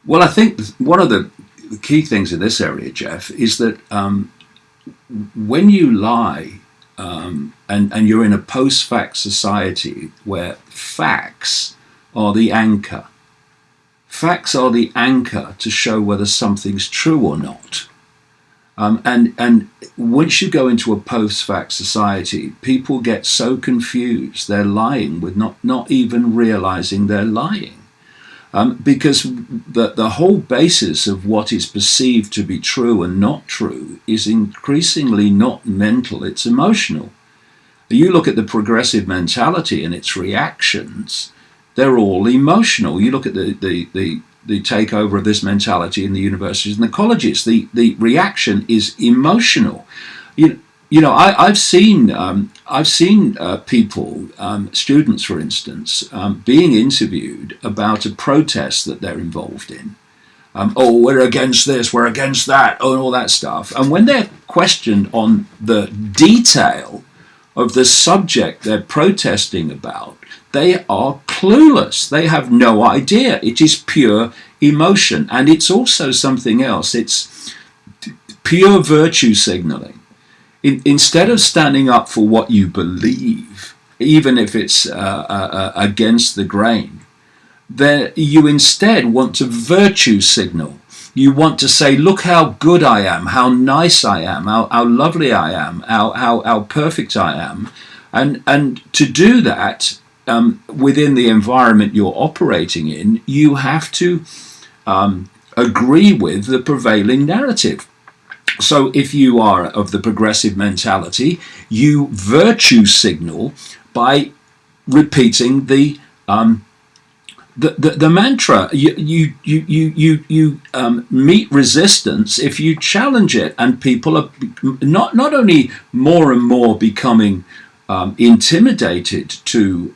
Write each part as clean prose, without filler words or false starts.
Well, I think one of the key things in this area, Jeff, is that when you lie, and you're in a post-fact society where facts are the anchor. Facts are the anchor to show whether something's true or not. And once you go into a post-fact society, people get so confused. They're lying with not even realizing they're lying. Because the whole basis of what is perceived to be true and not true is increasingly not mental, it's emotional. You look at the progressive mentality and its reactions, they're all emotional. You look at the takeover of this mentality in the universities and the colleges, the reaction is emotional. I've seen people, students for instance, being interviewed about a protest that they're involved in. We're against this, we're against that, and all that stuff. And when they're questioned on the detail of the subject they're protesting about, they are clueless. They have no idea. It is pure emotion. And it's also something else. It's pure virtue signaling. Instead of standing up for what you believe, even if it's against the grain, then you instead want to virtue signal. You want to say, look how good I am, how nice I am, how lovely I am, how perfect I am. And to do that within the environment you're operating in, you have to agree with the prevailing narrative. So if you are of the progressive mentality, you virtue signal by repeating the mantra. You meet resistance if you challenge it, and people are not only more and more becoming intimidated to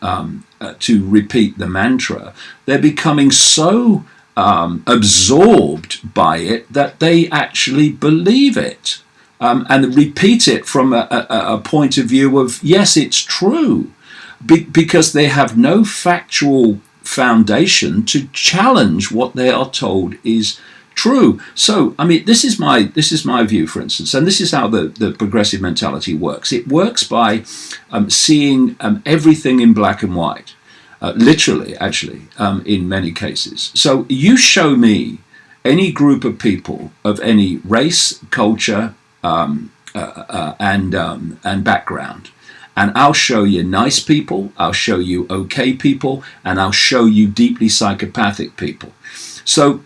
repeat the mantra, they're becoming so absorbed by it that they actually believe it and repeat it from a point of view of, yes, it's true, because they have no factual foundation to challenge what they are told is true. So, I mean, this is my view, for instance, and this is how the progressive mentality works. It works by seeing everything in black and white. Literally, actually, in many cases. So you show me any group of people of any race, culture, and background, and I'll show you nice people, I'll show you okay people, and I'll show you deeply psychopathic people. So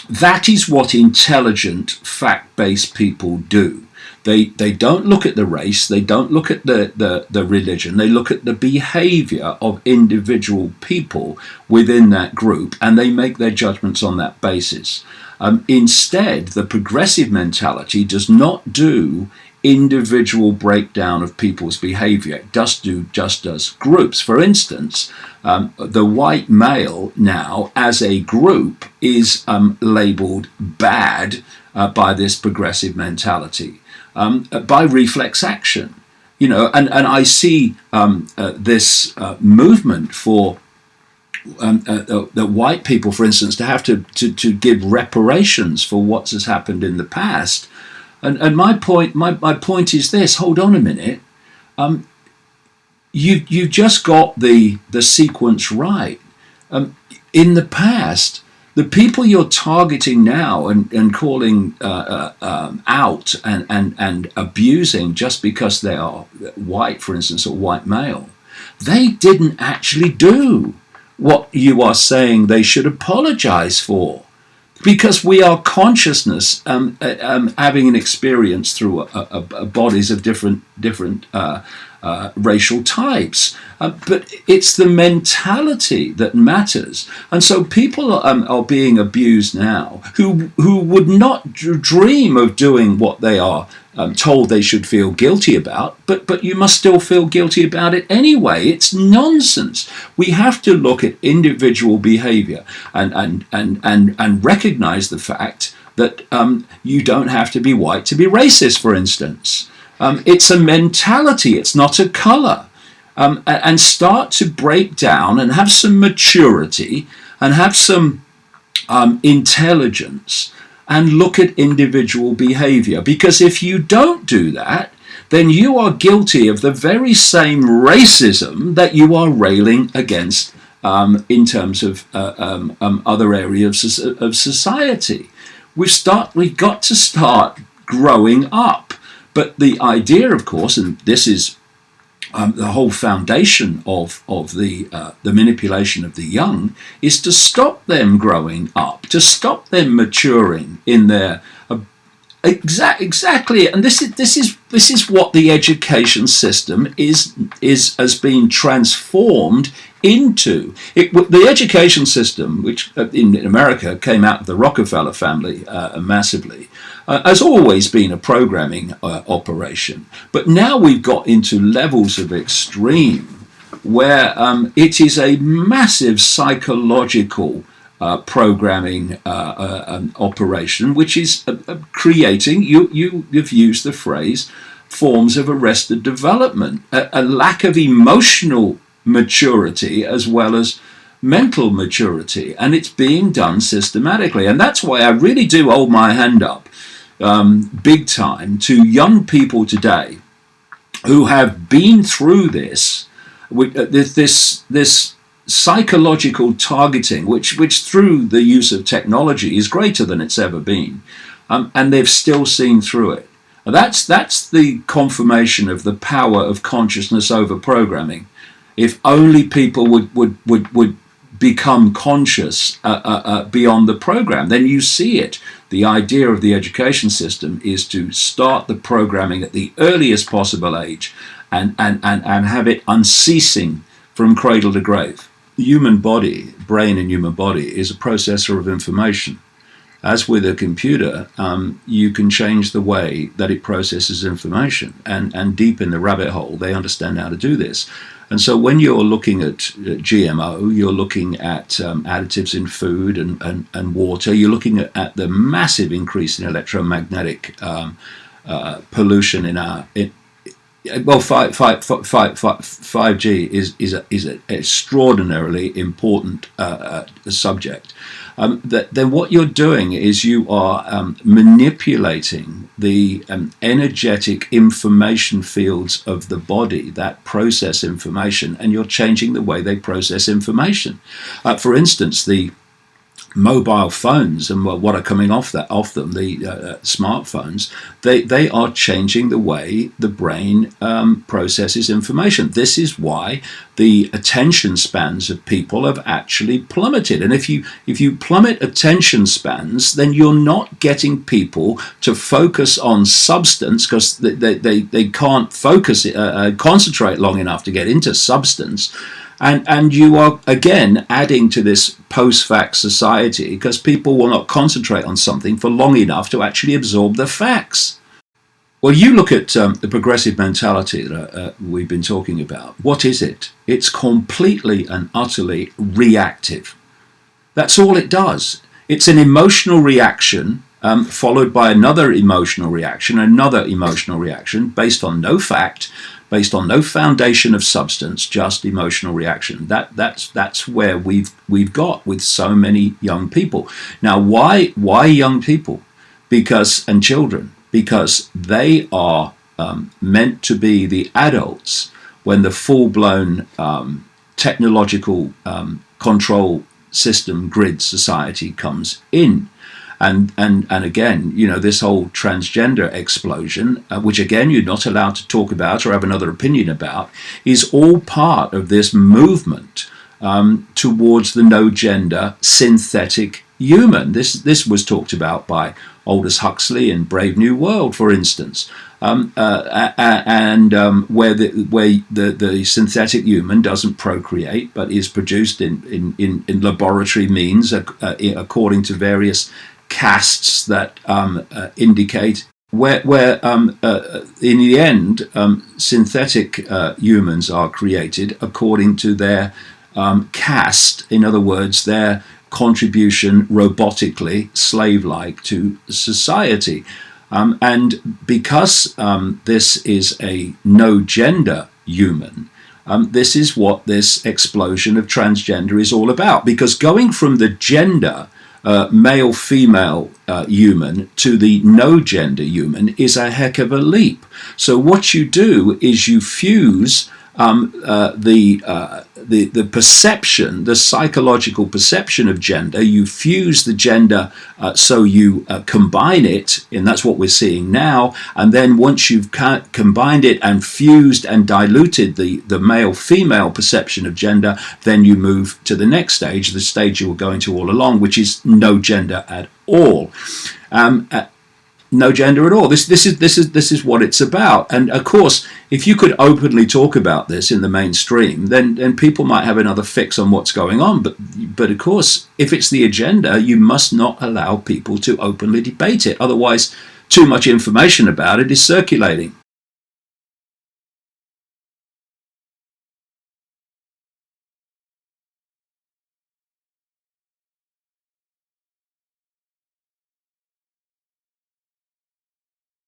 that is what intelligent, fact-based people do. They don't look at the race, they don't look at the religion, they look at the behavior of individual people within that group, and they make their judgments on that basis. Instead, the progressive mentality does not do individual breakdown of people's behavior. It just does groups. For instance, the white male now as a group is labeled bad by this progressive mentality. By reflex action, and I see this movement for the white people, for instance, to have to give reparations for what has happened in the past. And my point is this: hold on a minute, you just got the sequence right. In the past, the people you're targeting now and calling out and abusing just because they are white, for instance, or white male, they didn't actually do what you are saying they should apologize for. Because we are consciousness having an experience through bodies of different racial types, but it's the mentality that matters. And so people are being abused now who would not dream of doing what they are told they should feel guilty about, but you must still feel guilty about it anyway. It's nonsense. We have to look at individual behavior and recognize the fact that you don't have to be white to be racist, for instance. It's a mentality, it's not a color. And start to break down and have some maturity and have some intelligence, and look at individual behavior. Because if you don't do that, then you are guilty of the very same racism that you are railing against in terms of other areas of society. We've got to start growing up. But the idea, of course, and this is the whole foundation of the manipulation of the young, is to stop them growing up, to stop them maturing in their exactly. And this is what the education system has been transformed into. The education system, which in America came out of the Rockefeller family massively, has always been a programming operation. But now we've got into levels of extreme where it is a massive psychological programming operation, which is creating, you've used the phrase, forms of arrested development, a lack of emotional maturity as well as mental maturity, and it's being done systematically. And that's why I really do hold my hand up big time to young people today who have been through this psychological targeting, which through the use of technology is greater than it's ever been, and they've still seen through it. That's the confirmation of the power of consciousness over programming. If only people would become conscious beyond the program, then you see it. The idea of the education system is to start the programming at the earliest possible age and have it unceasing from cradle to grave. The human body, brain and human body, is a processor of information. As with a computer, you can change the way that it processes information. And deep in the rabbit hole, they understand how to do this. And so when you're looking at GMO, you're looking at additives in food and water, you're looking at the massive increase in electromagnetic pollution in our... 5G is an extraordinarily important subject. Then what you're doing is you are manipulating the energetic information fields of the body that process information, and you're changing the way they process information. For instance, the mobile phones and what are coming off them, the smartphones, they are changing the way the brain processes information. This is why the attention spans of people have actually plummeted. And if you plummet attention spans, then you're not getting people to focus on substance, because they can't focus, concentrate long enough to get into substance. And you are, again, adding to this post-fact society, because people will not concentrate on something for long enough to actually absorb the facts. Well, you look at the progressive mentality that we've been talking about. What is it? It's completely and utterly reactive. That's all it does. It's an emotional reaction followed by another emotional reaction based on no fact, based on no foundation of substance, just emotional reaction. That's where we've got with so many young people. Now, why young people? And children? Because they are meant to be the adults when the full-blown technological control system grid society comes in. And again, this whole transgender explosion, which again you're not allowed to talk about or have another opinion about, is all part of this movement towards the no-gender synthetic human. This was talked about by Aldous Huxley in Brave New World, for instance, where the synthetic human doesn't procreate but is produced in laboratory means according to various castes that indicate where in the end synthetic humans are created according to their caste, in other words, their contribution robotically, slave-like to society. And because this is a no-gender human, this is what this explosion of transgender is all about. Because going from the gender male female human to the no gender human is a heck of a leap. So what you do is you fuse the perception, the psychological perception of gender. You fuse the gender, so you combine it, and that's what we're seeing now. And then once you've combined it and fused and diluted the male-female perception of gender, then you move to the next stage, the stage you were going to all along, which is no gender at all. No gender at all. This is what it's about. And of course, if you could openly talk about this in the mainstream, then people might have another fix on what's going on. But of course, if it's the agenda, you must not allow people to openly debate it. Otherwise, too much information about it is circulating.